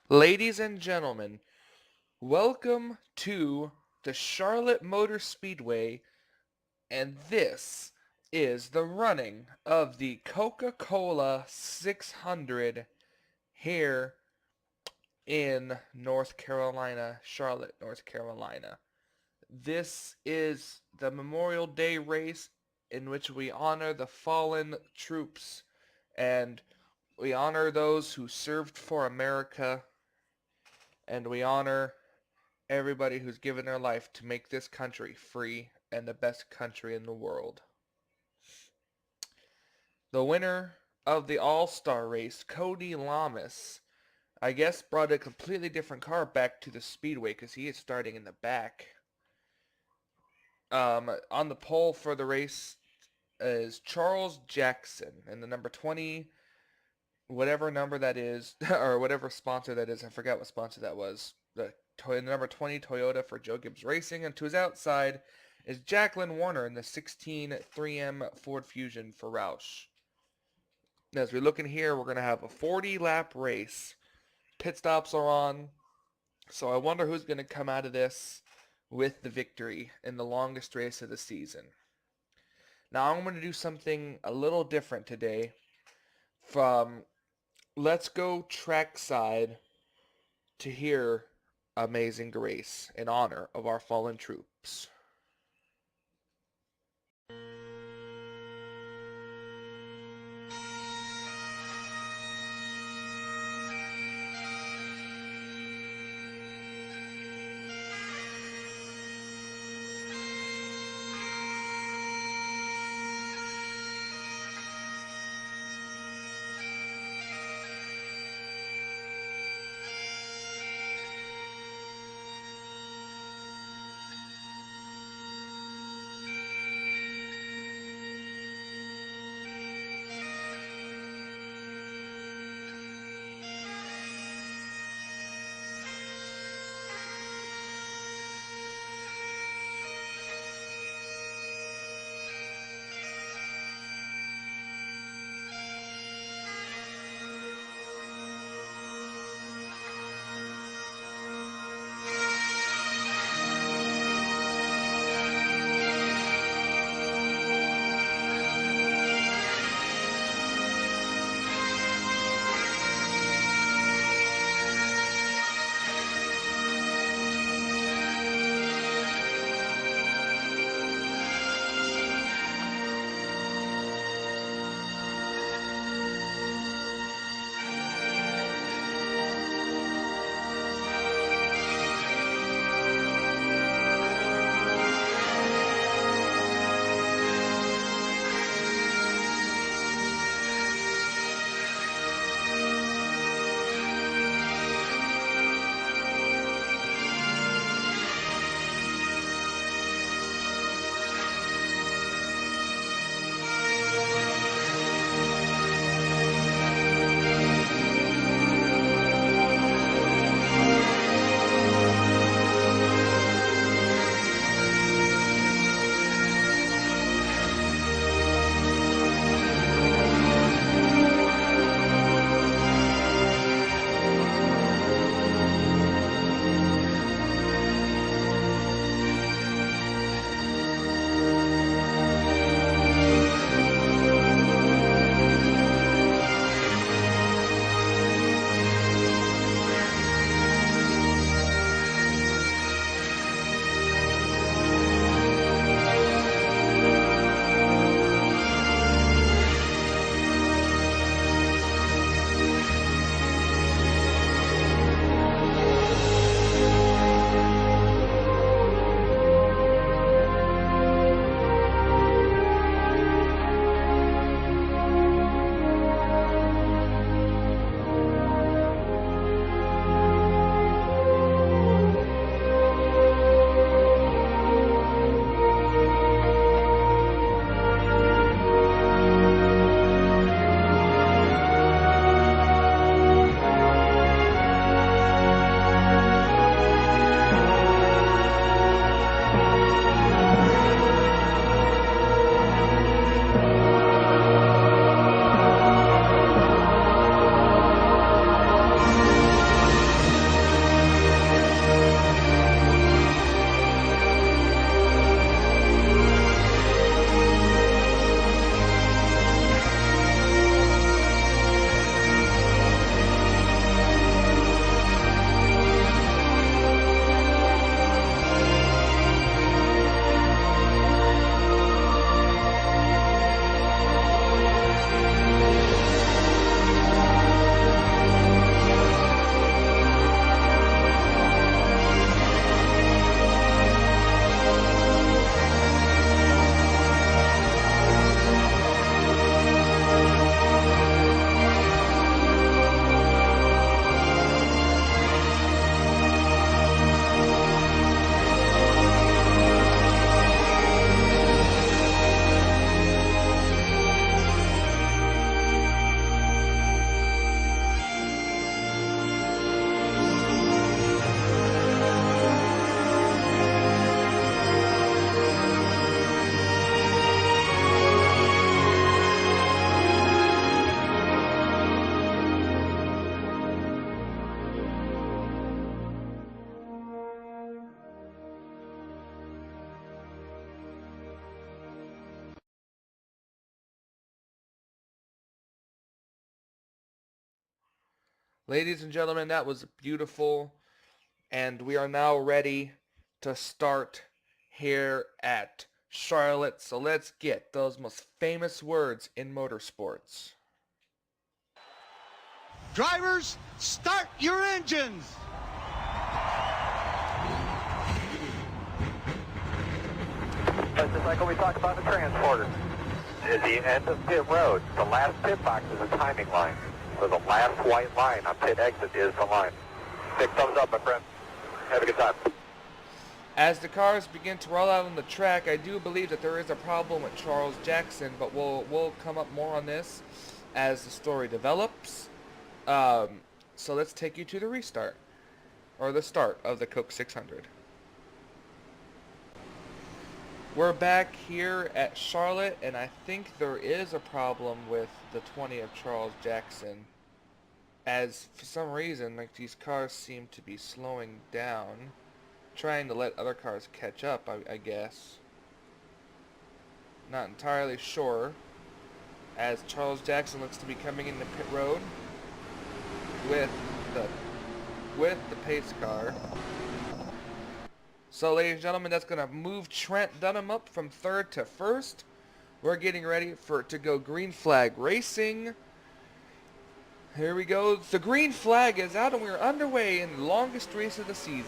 Ladies and gentlemen, welcome to the Charlotte Motor Speedway, and this is the running of the Coca-Cola 600 here in North Carolina, Charlotte, North Carolina. This is the Memorial Day race in which we honor the fallen troops and we honor those who served for America, and we honor everybody who's given their life to make this country free and the best country in the world. The winner of the All-Star race, Cody Lamas, I guess brought a completely different car back to the speedway because he is starting in the back. On the pole for the race is Charles Jackson, and the number 20, whatever number that is, or whatever sponsor that is, I forgot what sponsor that was, the number 20 Toyota for Joe Gibbs Racing, and to his outside is Jacqueline Warner in the 16 3M Ford Fusion for Roush. As we look in here, we're going to have a 40-lap race. Pit stops are on, so I wonder who's going to come out of this with the victory in the longest race of the season. Now I'm going to do something a little different today. From Let's Go Trackside to hear Amazing Grace in honor of our fallen troops. Ladies and gentlemen, that was beautiful. And we are now ready to start here at Charlotte. So let's get those most famous words in motorsports. Drivers, start your engines! Just like when we talked about the transporter. At the end of pit road, the last pit box is a timing line. So the last white line on pit exit is the line. Big thumbs up, my friend. Have a good time. As the cars begin to roll out on the track, I do believe that there is a problem with Charles Jackson, but we'll come up more on this as the story develops. So let's take you to the restart, or the start of the Coke 600. We're back here at Charlotte, and I think there is a problem with the 20 of Charles Jackson, as for some reason, like, these cars seem to be slowing down, trying to let other cars catch up, I guess. Not entirely sure, as Charles Jackson looks to be coming into pit road with the pace car. So, ladies and gentlemen, that's going to move Trent Dunham up from third to first. We're getting ready to go green flag racing. Here we go. The green flag is out, and we're underway in the longest race of the season.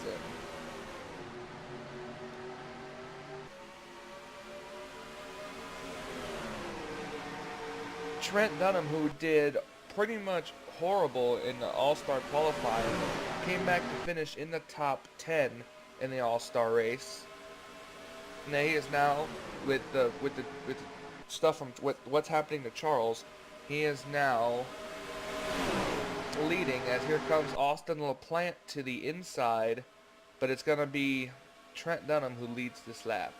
Trent Dunham, who did pretty much horrible in the All-Star qualifying, came back to finish in the top 10 in the All-Star race. And he is now, with the stuff from what's happening to Charles, he is now leading, as here comes Austin LaPlante to the inside, but it's going to be Trent Dunham who leads this lap.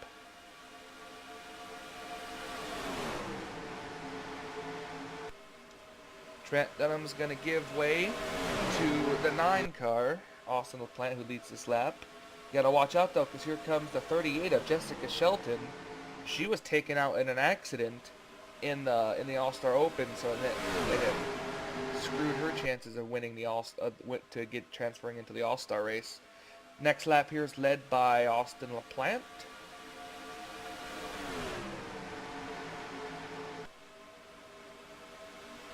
Trent Dunham's going to give way to the 9 car, Austin LaPlante, who leads this lap. You got to watch out, though, because here comes the 38 of Jessica Shelton. She was taken out in an accident in the All-Star Open, so it screwed her chances of winning the transferring into the All-Star race. Next lap here is led by Austin LaPlante.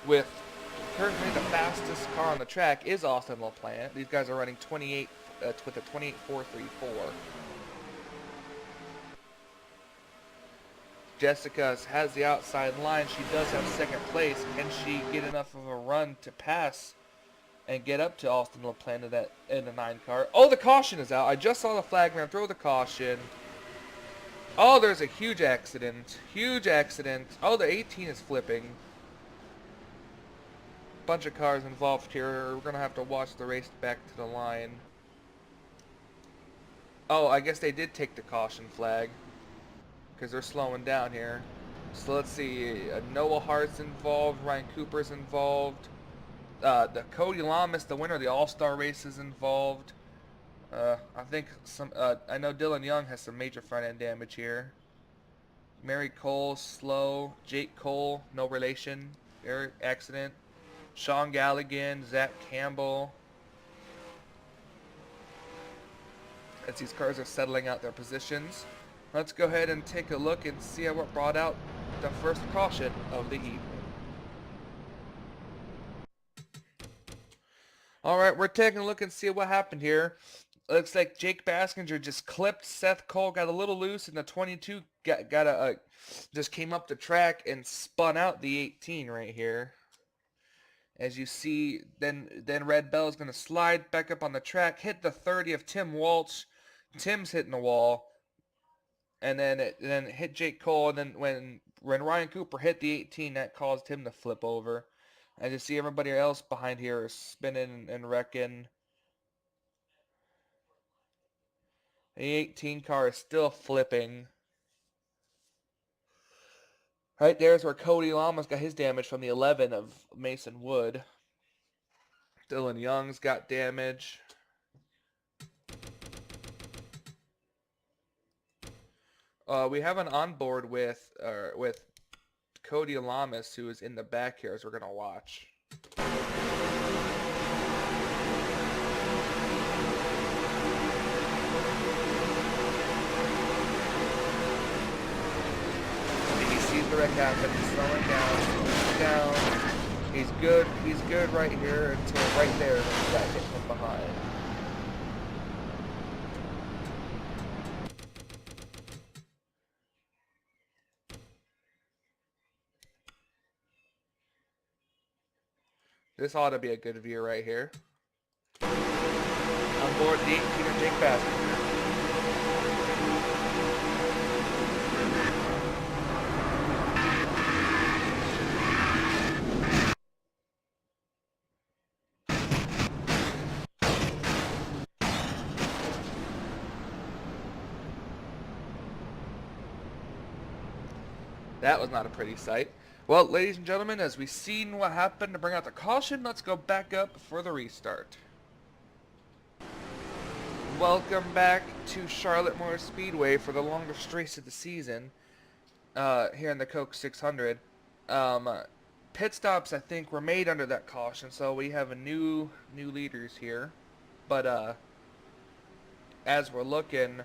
With currently the fastest car on the track is Austin LaPlante. These guys are running 28 with a 28.434. Jessica has the outside line. She does have second place. Can she get enough of a run to pass and get up to Austin LaPlante in the 9 car? Oh, the caution is out. I just saw the flag man throw the caution. Oh, there's a huge accident. Huge accident. Oh, the 18 is flipping. Bunch of cars involved here. We're gonna have to watch the race back to the line. Oh, I guess they did take the caution flag because they're slowing down here. So let's see. Noah Hart's involved. Ryan Cooper's involved. The Cody Lamas, the winner of the All-Star race, is involved. I think I know Dylan Young has some major front end damage here. Mary Cole slow. Jake Cole, no relation. Accident. Sean Galligan, Zach Campbell. As these cars are settling out their positions, let's go ahead and take a look and see what brought out the first caution of the evening. Alright, we're taking a look and see what happened here. Looks like Jake Baskinger just clipped Seth Cole, got a little loose, and the 22 just came up the track and spun out the 18 right here. As you see, then Red Bell is going to slide back up on the track, hit the 30 of Tim Walsh. Tim's hitting the wall, and then hit Jake Cole. And then when Ryan Cooper hit the 18, that caused him to flip over. As you see, everybody else behind here is spinning and wrecking. The 18 car is still flipping. Right there's where Cody Lamas got his damage from the 11 of Mason Wood. Dylan Young's got damage. We have an onboard with Cody Lamas, who is in the back here, as we're gonna watch. wreck happen. He's slowing down. He's good right here until right there when he got hit from behind. This ought to be a good view right here. On board the 18er Jake Basker. That was not a pretty sight. Well, ladies and gentlemen, as we've seen what happened to bring out the caution, let's go back up for the restart. Welcome back to Charlotte Motor Speedway for the longest race of the season, here in the Coke 600. Pit stops, I think, were made under that caution, so we have a new leaders here. But as we're looking,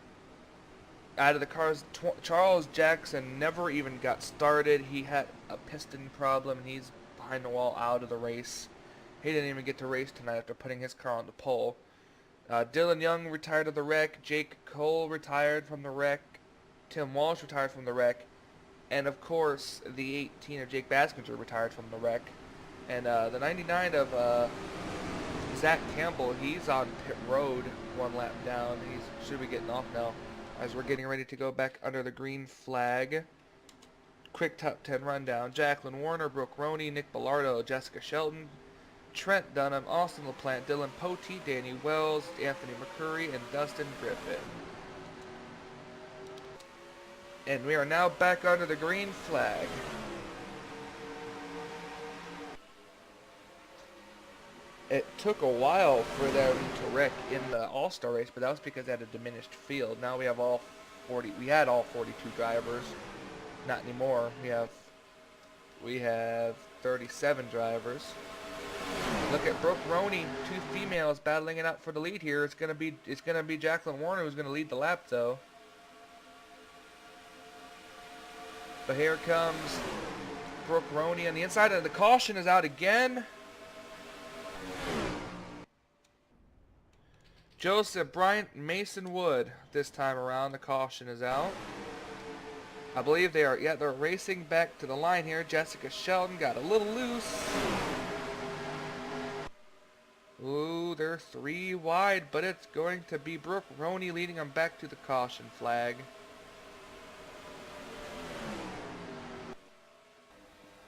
out of the cars, Charles Jackson never even got started. He had a piston problem, and he's behind the wall out of the race. He didn't even get to race tonight after putting his car on the pole. Dylan Young retired of the wreck. Jake Cole retired from the wreck. Tim Walsh retired from the wreck. And, of course, the 18 of Jake Baskinger retired from the wreck. And the 99 of Zach Campbell, he's on pit road, one lap down. He should be getting off now, as we're getting ready to go back under the green flag. Quick top 10 rundown. Jacqueline Warner, Brooke Roney, Nick Bellardo, Jessica Shelton, Trent Dunham, Austin LaPlante, Dylan Pote, Danny Wells, Anthony McCurry, and Dustin Griffin. And we are now back under the green flag. It took a while for them to wreck in the All-Star race, but that was because they had a diminished field. Now we have we had all 42 drivers. Not anymore. We have 37 drivers. Look at Brooke Roney, two females battling it out for the lead here. It's gonna be Jacqueline Warner who's gonna lead the lap though. But here comes Brooke Roney on the inside, and the caution is out again. Joseph Bryant, Mason Wood this time around. The caution is out. I believe they're racing back to the line here. Jessica Shelton got a little loose. Ooh, they're 3 wide, but it's going to be Brooke Roney leading them back to the caution flag.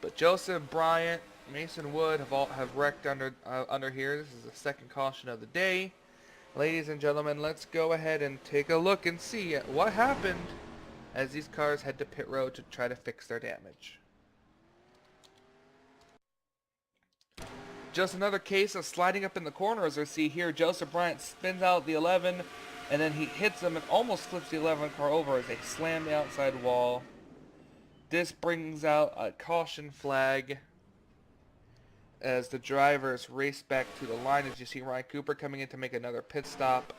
But Joseph Bryant, Mason Wood have wrecked under here. This is the second caution of the day. Ladies and gentlemen, let's go ahead and take a look and see what happened as these cars head to pit road to try to fix their damage. Just another case of sliding up in the corner, as we see here. Joseph Bryant spins out the 11, and then he hits them and almost flips the 11 car over as they slam the outside wall. This brings out a caution flag as the drivers race back to the line. As you see Ryan Cooper coming in to make another pit stop.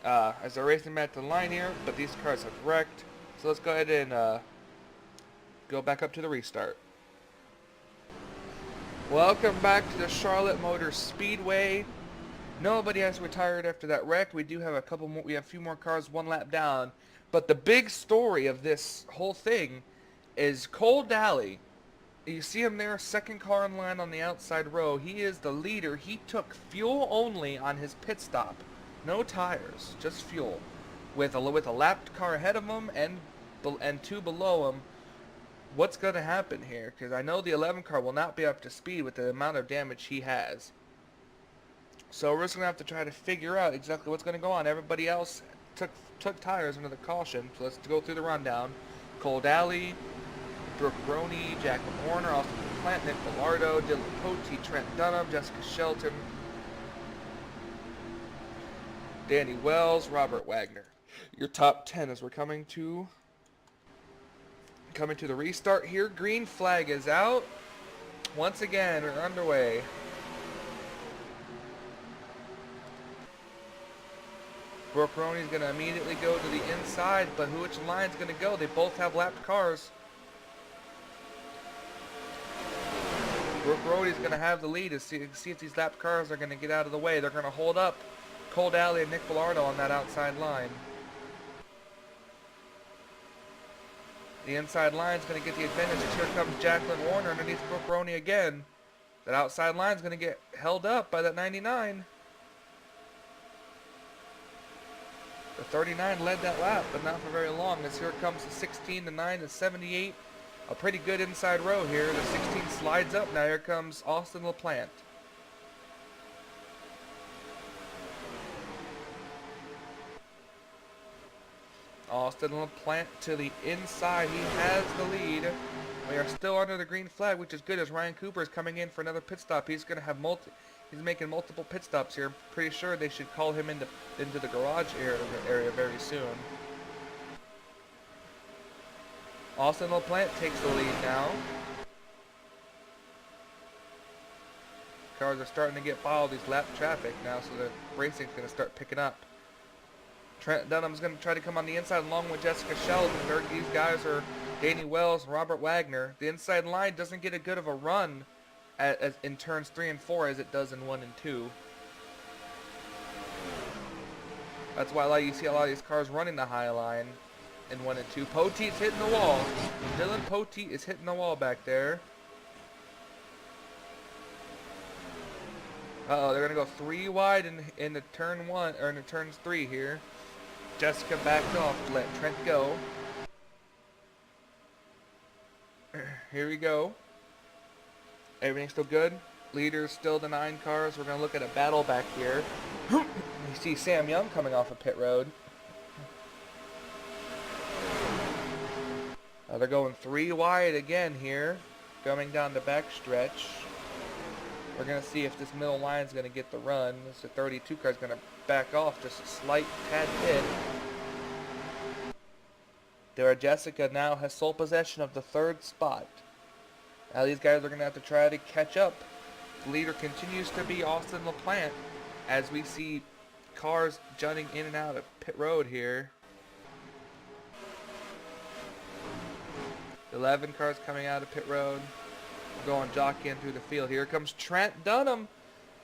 As they're racing back to the line here, but these cars have wrecked. So let's go ahead and go back up to the restart. Welcome back to the Charlotte Motor Speedway. Nobody has retired after that wreck. We do have a couple more. We have a few more cars one lap down. But the big story of this whole thing is Cole Daly. You see him there, second car in line on the outside row. He is the leader. He took fuel only on his pit stop. No tires, just fuel. With a lapped car ahead of him and 2 below him. What's going to happen here? Because I know the 11 car will not be up to speed with the amount of damage he has. So we're just going to have to try to figure out exactly what's going to go on. Everybody else took tires under the caution. So let's go through the rundown. Cole Daly, Brooke Roney, Jacqueline Warner, Austin LaPlante, Nick Bellardo, Dylan Pote, Trent Dunham, Jessica Shelton, Danny Wells, Robert Wagner. Your top 10 as we're coming to the restart here. Green flag is out. Once again, we're underway. Brooke Roney's going to immediately go to the inside, but which line's going to go? They both have lapped cars. Brooke Rody's going to have the lead to see if these lap cars are going to get out of the way. They're going to hold up Cole Daly and Nick Villardo on that outside line. The inside line is going to get the advantage. Here comes Jacqueline Warner underneath Brooke Roney again. That outside line is going to get held up by that 99. The 39 led that lap, but not for very long, as here comes the 16, the 9, the 78. A pretty good inside row here. The 16 slides up. Now here comes Austin LaPlante. Austin LaPlante to the inside. He has the lead. We are still under the green flag, which is good, as Ryan Cooper is coming in for another pit stop. He's going to have he's making multiple pit stops here. Pretty sure they should call him into the garage area very soon. Austin LaPlante takes the lead now. Cars are starting to get by all these lap traffic now, so the racing's going to start picking up. Trent Dunham's going to try to come on the inside along with Jessica Sheldon. These guys are Danny Wells and Robert Wagner. The inside line doesn't get a good of a run as in turns 3 and 4 as it does in 1 and 2. That's why you see a lot of these cars running the high line in 1 and 2. Poteet's hitting the wall. Dylan Poteet is hitting the wall back there. Uh-oh, they're going to go 3 wide in the turn 1, or in the turns 3 here. Jessica backed off to let Trent go. Here we go. Everything's still good. Leader's still the 9 cars. We're going to look at a battle back here. You see Sam Young coming off of pit road. They're going 3 wide again here, coming down the back stretch. We're going to see if this middle line is going to get the run. This 32 car is going to back off just a slight tad bit. There, Jessica now has sole possession of the 3rd spot. Now these guys are going to have to try to catch up. The leader continues to be Austin LaPlante, as we see cars jutting in and out of pit road here. 11 cars coming out of pit road. We're going jockeying through the field. Here comes Trent Dunham.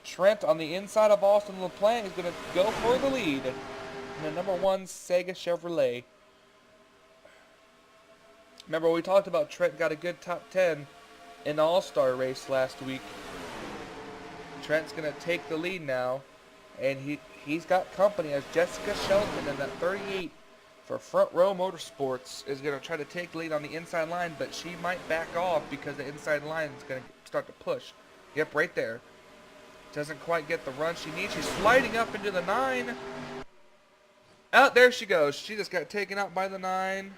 Trent on the inside of Austin LaPlante is going to go for the lead in the number 1 Sega Chevrolet. Remember, we talked about Trent got a good top 10 in the All-Star race last week. Trent's going to take the lead now, and he's got company, as Jessica Shelton in that 38 for Front Row Motorsports is going to try to take the lead on the inside line, but she might back off because the inside line is going to start to push. Yep, right there. Doesn't quite get the run she needs. She's sliding up into the 9. Out there she goes. She just got taken out by the 9.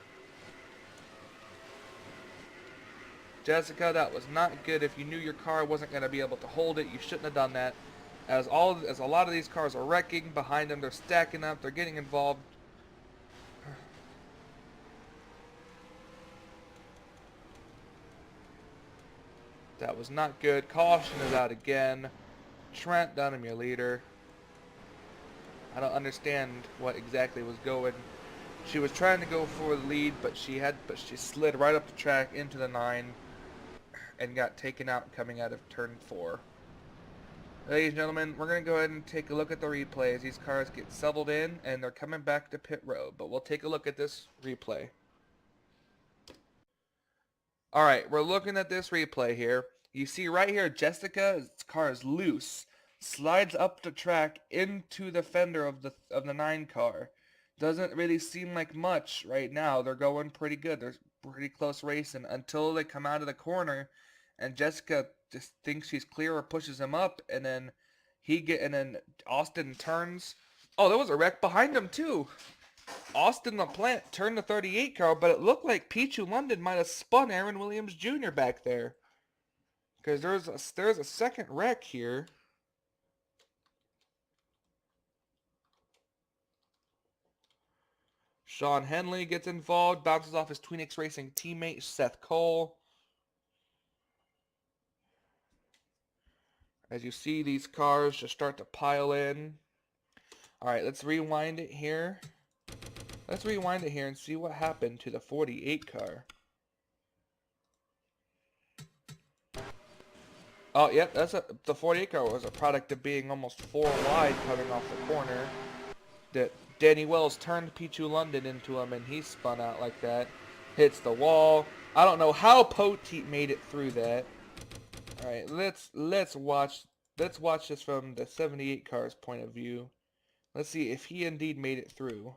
Jessica, that was not good. If you knew your car wasn't going to be able to hold it, you shouldn't have done that. As a lot of these cars are wrecking behind them, they're stacking up, they're getting involved. That was not good. Caution is out again. Trent Dunham, your leader. I don't understand what exactly was going. She was trying to go for the lead, but she slid right up the track into the 9 and got taken out coming out of turn 4. Ladies and gentlemen, we're going to go ahead and take a look at the replay as these cars get settled in and they're coming back to pit road. But we'll take a look at this replay. Alright, we're looking at this replay here. You see right here, Jessica's car is loose. Slides up the track into the fender of the 9 car. Doesn't really seem like much right now. They're going pretty good. They're pretty close racing until they come out of the corner and Jessica just thinks she's clear or pushes him up, and then Austin turns. Oh, there was a wreck behind him too. Austin LaPlante turned the 38 car, but it looked like Pichu London might have spun Aaron Williams Jr. back there. Because there's a second wreck here. Sean Henley gets involved, bounces off his Tweenix Racing teammate Seth Cole. As you see, these cars just start to pile in. Alright, let's rewind it here. Let's rewind it here and see what happened to the 48 car. Oh, yep, the 48 car was a product of being almost 4 wide coming off the corner. That Danny Wells turned P2 London into him, and he spun out like that. Hits the wall. I don't know how Poteet made it through that. All right, let's watch this from the 78 car's point of view. Let's see if he indeed made it through.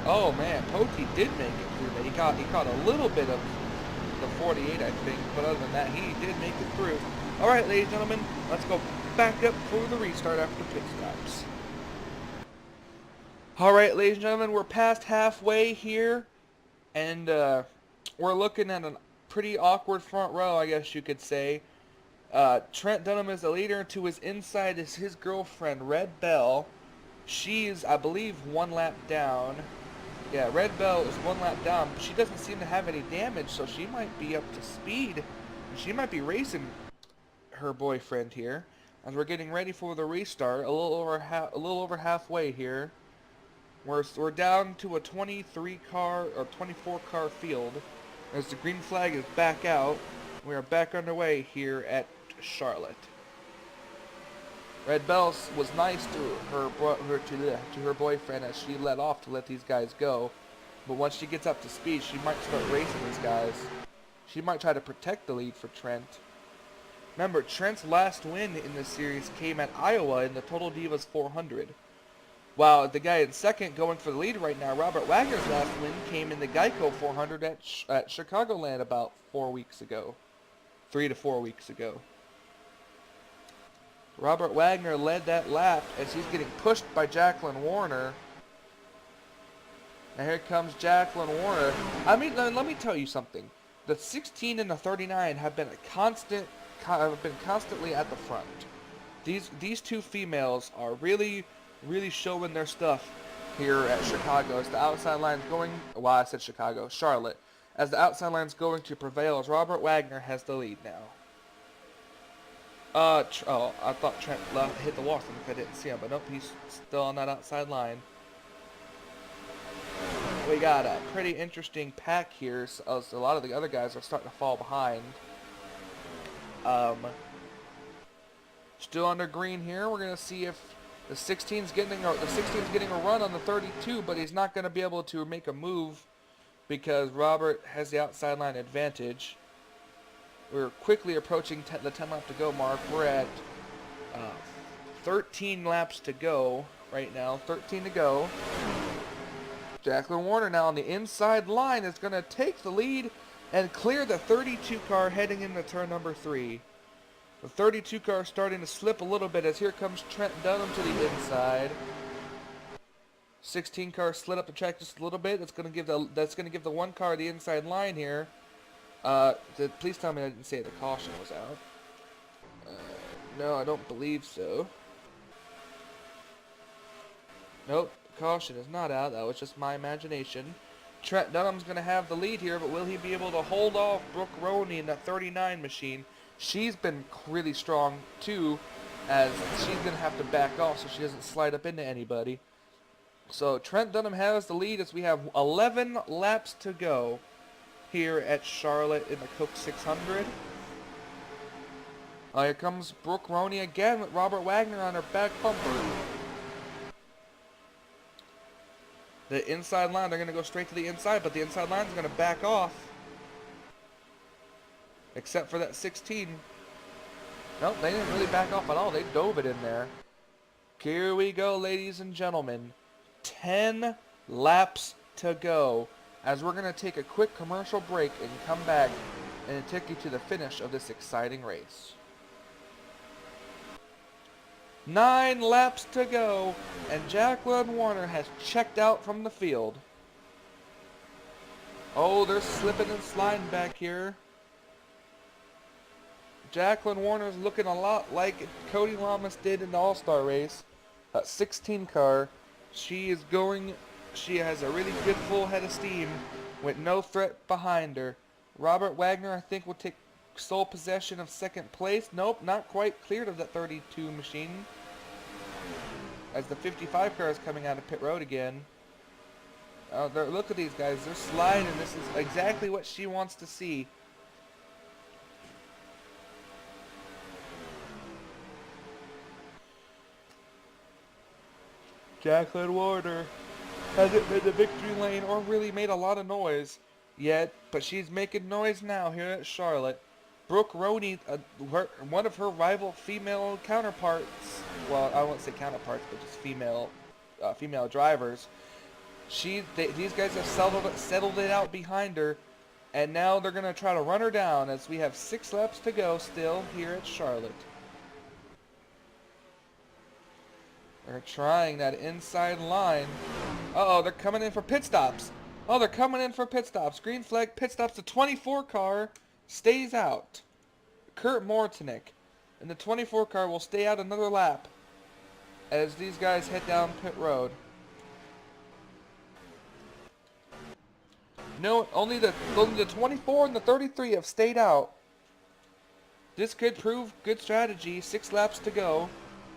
Oh man, Poteet did make it through that. He caught a little bit of the 48, I think, but other than that, he did make it through. All right, ladies and gentlemen, let's go back up for the restart after pit stops. All right, ladies and gentlemen, we're past halfway here, and we're looking at a pretty awkward front row, I guess you could say. Trent Dunham is the leader. To his inside is his girlfriend, Red Bell. She's, I believe, 1 lap down. Yeah, Red Bell is 1 lap down, but she doesn't seem to have any damage, so she might be up to speed. She might be racing her boyfriend here. As we're getting ready for the restart, a little over halfway here. We're down to a 23 car or 24 car field. As the green flag is back out, we are back underway here at Charlotte. Red Bell was nice to her boyfriend as she let off to let these guys go, but once she gets up to speed, she might start racing these guys. She might try to protect the lead for Trent. Remember, Trent's last win in this series came at Iowa in the Total Divas 400. While the guy in second going for the lead right now, Robert Wagner's last win came in the Geico 400 at Chicagoland about 4 weeks ago. 3 to 4 weeks ago. Robert Wagner led that lap as he's getting pushed by Jacqueline Warner. And here comes Jacqueline Warner. I mean, let me tell you something. The 16 and the 39 have been constantly at the front. These two females are really showing their stuff here at Chicago as the outside line's going. Well, I said Chicago, Charlotte. As the outside line's going to prevail as Robert Wagner has the lead now. I thought Trent hit the wall if I didn't see him, but nope, he's still on that outside line. We got a pretty interesting pack here, so a lot of the other guys are starting to fall behind. Still under green here. We're gonna see if the 16's getting a run on the 32, but he's not gonna be able to make a move because Robert has the outside line advantage. We're quickly approaching the 10 lap to go mark. We're at 13 laps to go right now. 13 to go. Jacqueline Warner now on the inside line is going to take the lead and clear the 32 car heading into turn number 3. The 32 car starting to slip a little bit as here comes Trent Dunham to the inside. 16 car slid up the track just a little bit. That's going to give the 1 car the inside line here. Please tell me I didn't say the caution was out. No, I don't believe so. Nope, the caution is not out. That was just my imagination. Trent Dunham's going to have the lead here, but will he be able to hold off Brooke Roney in the 39 machine? She's been really strong, too, as she's going to have to back off so she doesn't slide up into anybody. So Trent Dunham has the lead as we have 11 laps to go here at Charlotte in the Coke 600. Here comes Brooke Roney again with Robert Wagner on her back bumper. The inside line, they're going to go straight to the inside, but the inside line is going to back off. Except for that 16. Nope, they didn't really back off at all. They dove it in there. Here we go, ladies and gentlemen. 10 laps to go. As we're going to take a quick commercial break and come back and take you to the finish of this exciting race. 9 laps to go, and Jacqueline Warner has checked out from the field. Oh, they're slipping and sliding back here. Jacqueline Warner's looking a lot like Cody Lamas did in the All-Star race. 16 car. She has a really good full head of steam with no threat behind her. Robert Wagner, I think, will take sole possession of second place. Nope, not quite cleared of that 32 machine. As the 55 car is coming out of pit road again. Oh, look at these guys. They're sliding. This is exactly what she wants to see. Jacqueline Warner hasn't been the victory lane or really made a lot of noise yet, but she's making noise now here at Charlotte. Brooke Roney, one of her rival female counterparts, well, I won't say counterparts, but just female drivers. These guys have settled it out behind her, and now they're going to try to run her down as we have 6 laps to go still here at Charlotte. They're trying that inside line. Uh-oh, they're coming in for pit stops. Oh, they're coming in for pit stops. Green flag, pit stops. The 24 car stays out. Kurt Mortonic. And the 24 car will stay out another lap as these guys head down pit road. No, only the 24 and the 33 have stayed out. This could prove good strategy. 6 laps to go.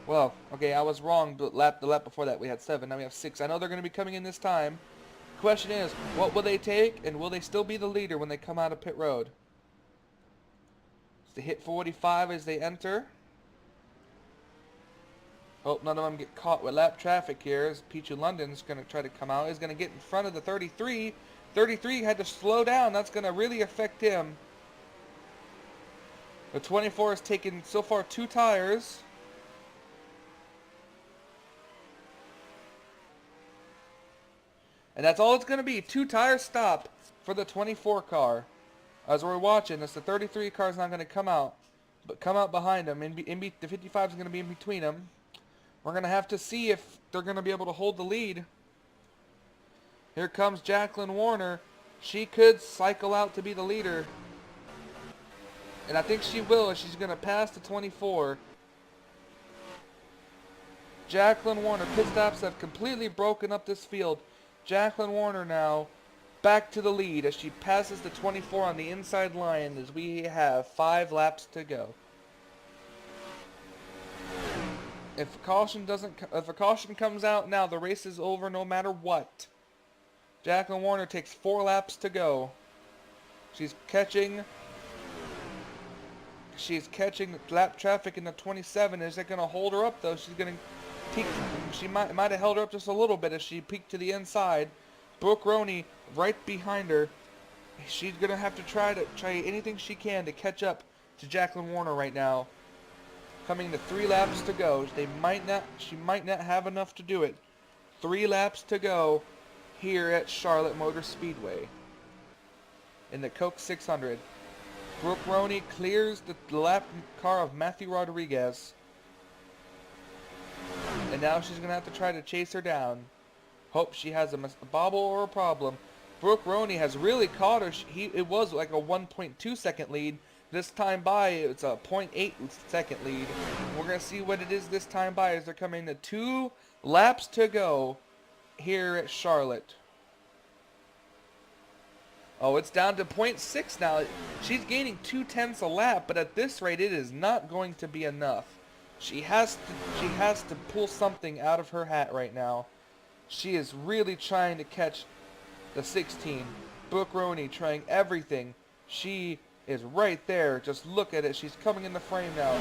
Well, okay, I was wrong. The lap before that we had 7. Now we have 6. I know they're going to be coming in this time. Question is, what will they take, and will they still be the leader when they come out of pit road? They hit 45 as they enter. Hope none of them get caught with lap traffic here, as Pichu London's going to try to come out. He's going to get in front of the 33. 33 had to slow down. That's going to really affect him. The 24 has taken, so far, 2 tires. And that's all it's going to be. 2 tire stop for the 24 car. As we're watching, the 33 car is not going to come out, but come out behind them. The 55 is going to be in between them. We're going to have to see if they're going to be able to hold the lead. Here comes Jacqueline Warner. She could cycle out to be the leader. And I think she will. She's going to pass the 24. Jacqueline Warner. Pit stops have completely broken up this field. Jacqueline Warner now back to the lead as she passes the 24 on the inside line as we have 5 laps to go. If a caution comes out now, the race is over no matter what. Jacqueline Warner takes 4 laps to go. She's catching lap traffic in the 27. Is it going to hold her up though? She's going to peek. She might have held her up just a little bit as she peeked to the inside. Brooke Roney right behind her. She's going to have to try anything she can to catch up to Jacqueline Warner right now. Coming to 3 laps to go. She might not have enough to do it. 3 laps to go here at Charlotte Motor Speedway. In the Coke 600. Brooke Roney clears the lap car of Matthew Rodriguez. And now she's going to have to try to chase her down. Hope she has a bobble or a problem. Brooke Roney has really caught her. It was like a 1.2 second lead. This time by, it's a 0.8 second lead. We're going to see what it is this time by as they're coming to 2 laps to go here at Charlotte. Oh, it's down to 0.6 now. She's gaining 0.2 a lap, but at this rate, it is not going to be enough. She has to pull something out of her hat right now. She is really trying to catch the 16. Brooke Roney trying everything. She is right there. Just look at it. She's coming in the frame now,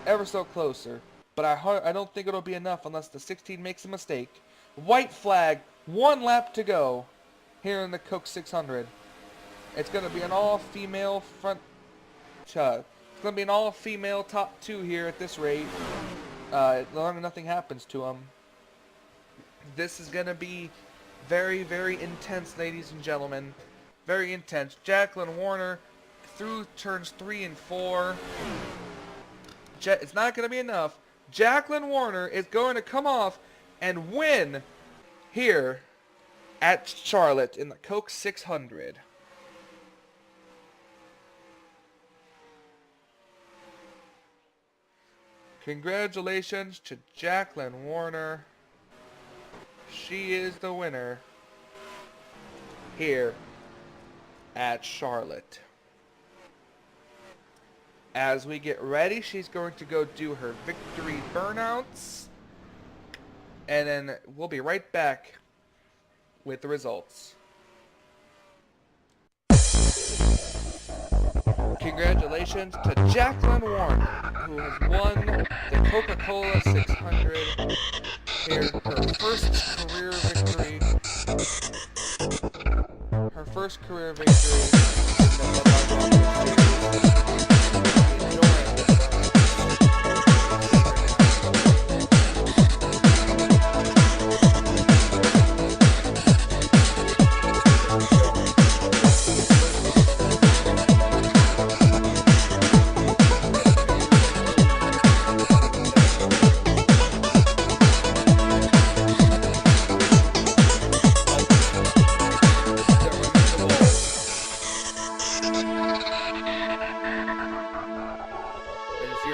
ever so closer. But I don't think it'll be enough unless the 16 makes a mistake. White flag. 1 lap to go here in the Coke 600. It's going to be an all-female front. It's going to be an all-female top 2 here at this rate. As long as nothing happens to them. This is going to be very, very intense, ladies and gentlemen. Very intense. Jacqueline Warner through turns 3 and 4. It's not going to be enough. Jacqueline Warner is going to come off and win here at Charlotte in the Coke 600. Congratulations to Jacqueline Warner. She is the winner here at Charlotte. As we get ready, she's going to go do her victory burnouts. And then we'll be right back with the results. Congratulations to Jacqueline Warner, who has won the Coca-Cola 600 here, her first career victory. Her first career victory in the Budweiser Series.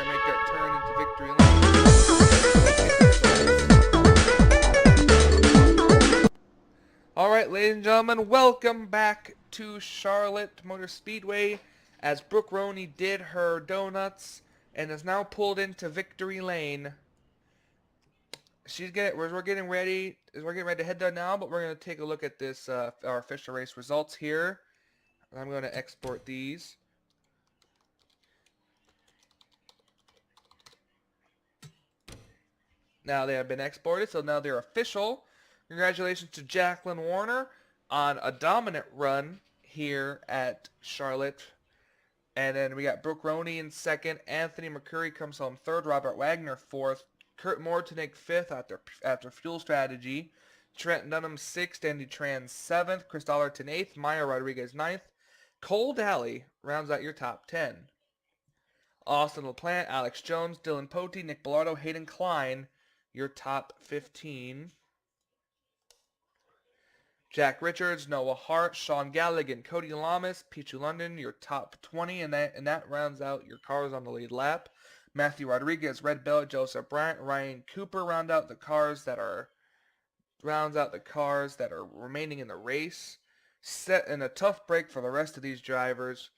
Enjoying the Alright, ladies and gentlemen, welcome back to Charlotte Motor Speedway as Brooke Roney did her donuts and is now pulled into victory lane. We're getting ready to head there now, but we're going to take a look at this our official race results here. I'm going to export these. Now they have been exported, so now they're official. Congratulations to Jacqueline Warner on a dominant run here at Charlotte. And then we got Brooke Roney in second. Anthony McCurry comes home third. Robert Wagner fourth. Kurt Mortonic fifth after fuel strategy. Trent Dunham sixth. Andy Tran seventh. Chris Dollarton eighth. Maya Rodriguez ninth. Cole Daly rounds out your top 10. Austin LaPlante, Alex Jones, Dylan Potey, Nick Bellardo, Hayden Klein, your top 15. Jack Richards, Noah Hart, Sean Galligan, Cody Lamas, Pichu London, your top 20, and that rounds out your cars on the lead lap. Matthew Rodriguez, Red Bell, Joseph Bryant, Ryan Cooper rounds out the cars that are remaining in the race. Set in a tough break for the rest of these drivers.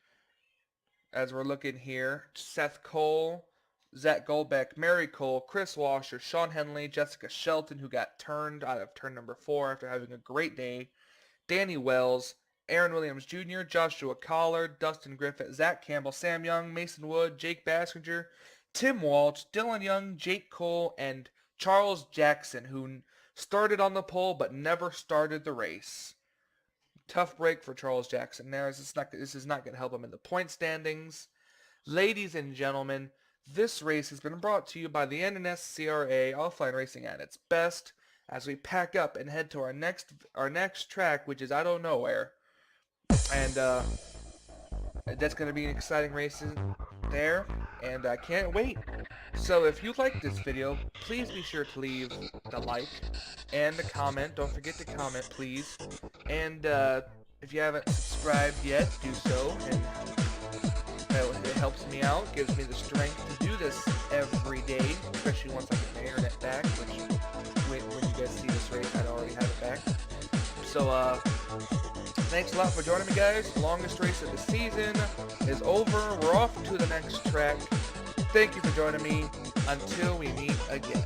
As we're looking here, Seth Cole, Zach Goldbeck, Mary Cole, Chris Washer, Sean Henley, Jessica Shelton, who got turned out of turn number 4 after having a great day, Danny Wells, Aaron Williams Jr., Joshua Collard, Dustin Griffith, Zach Campbell, Sam Young, Mason Wood, Jake Bassinger, Tim Walsh, Dylan Young, Jake Cole, and Charles Jackson, who started on the pole but never started the race. Tough break for Charles Jackson there. This is not going to help him in the point standings. Ladies and gentlemen, this race has been brought to you by the NNSCRA, offline racing at its best, as we pack up and head to our next track, which is I don't know where. And that's going to be an exciting race there, and I can't wait. So if you like this video, please be sure to leave the like and a comment. Don't forget to comment, please. And if you haven't subscribed yet, do so. And it helps me out, gives me the strength to do this every day, especially once I get my internet back, which when you guys see this race, I'd already have it back. So, thanks a lot for joining me, guys. The longest race of the season is over. We're off to the next track. Thank you for joining me. Until we meet again.